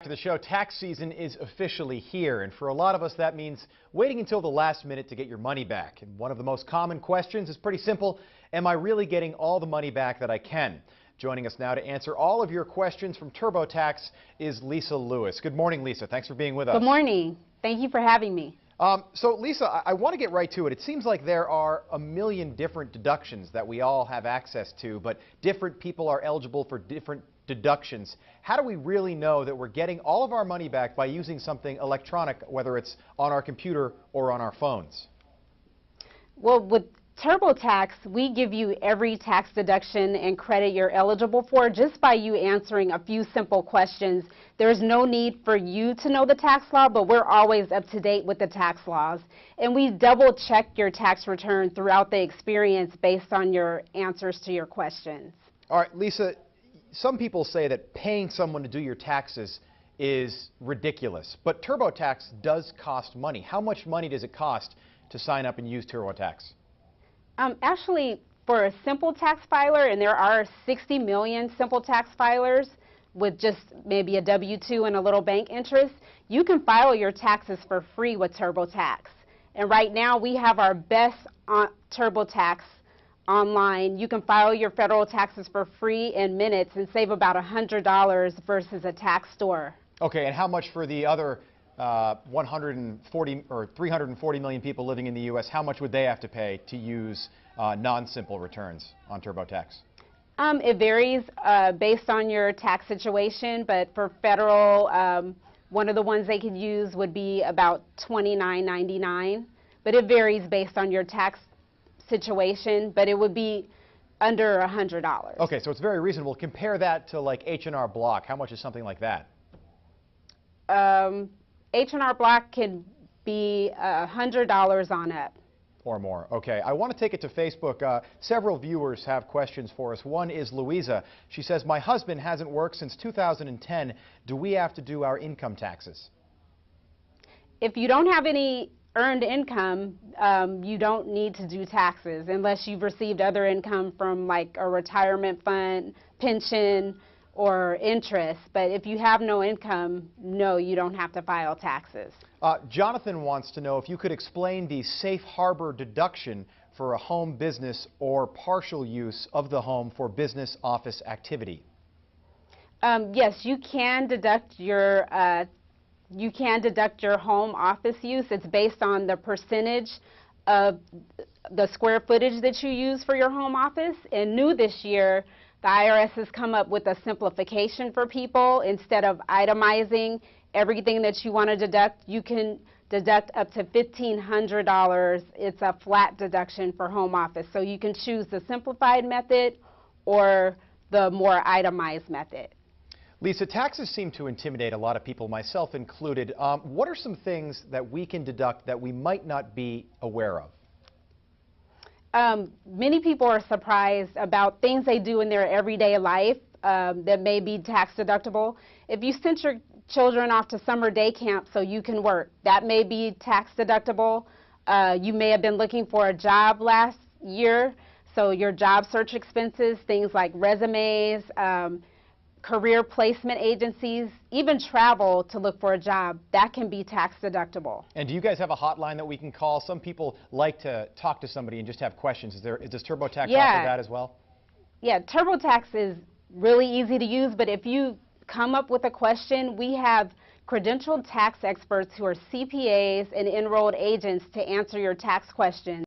To the show, tax season is officially here, and for a lot of us that means waiting until the last minute to get your money back. And one of the most common questions is pretty simple: am I really getting all the money back that I can? Joining us now to answer all of your questions from TurboTax is Lisa Lewis. Good morning, Lisa. Thanks for being with us. Good morning. Thank you for having me. So, Lisa, I want to get right to it. It seems like there are a million different deductions that we all have access to, but different people are eligible for different deductions. How do we really know that we're getting all of our money back by using something electronic, whether it's on our computer or on our phones? Well, with TurboTax, we give you every tax deduction and credit you're eligible for just by you answering a few simple questions. There's no need for you to know the tax law, but we're always up to date with the tax laws. And we double check your tax return throughout the experience based on your answers to your questions. All right, Lisa, some people say that paying someone to do your taxes is ridiculous, but TurboTax does cost money. How much money does it cost to sign up and use TurboTax? Actually, for a simple tax filer, and there are 60 million simple tax filers with just maybe a W-2 and a little bank interest, you can file your taxes for free with TurboTax. And right now we have our best TurboTax online. You can file your federal taxes for free in minutes and save about $100 versus a tax store. Okay, and how much for the other 140 or 340 million people living in the U.S., how much would they have to pay to use non-simple returns on TurboTax? It varies based on your tax situation, but for federal, one of the ones they could use would be about $29.99, but it varies based on your tax situation, but it would be under $100. Okay, so it's very reasonable. Compare that to like H&R Block. How much is something like that? H&R Block can be $100 on up. Or more. Okay, I want to take it to Facebook. Several viewers have questions for us. One is Louisa. She says, my husband hasn't worked since 2010. Do we have to do our income taxes? If you don't have any earned income, you don't need to do taxes unless you've received other income from like a retirement fund, pension, or interest. But if you have no income, no, you don't have to file taxes. Jonathan wants to know if you could explain the safe harbor deduction for a home business or partial use of the home for business office activity. Yes, you can deduct your home office use. It's based on the percentage of the square footage that you use for your home office. And new this year, the IRS has come up with a simplification for people. Instead of itemizing everything that you want to deduct, you can deduct up to $1,500. It's a flat deduction for home office. So you can choose the simplified method or the more itemized method. Lisa, taxes seem to intimidate a lot of people, myself included. What are some things that we can deduct that we might not be aware of? Many people are surprised about things they do in their everyday life that may be tax deductible. If you sent your children off to summer day camp so you can work, that may be tax deductible. You may have been looking for a job last year, so your job search expenses, things like resumes, career placement agencies, even travel to look for a job, that can be tax deductible. And do you guys have a hotline that we can call? Some people like to talk to somebody and just have questions. Does TurboTax offer that as well? Yeah, TurboTax is really easy to use, but if you come up with a question, we have credentialed tax experts who are CPAs and enrolled agents to answer your tax questions.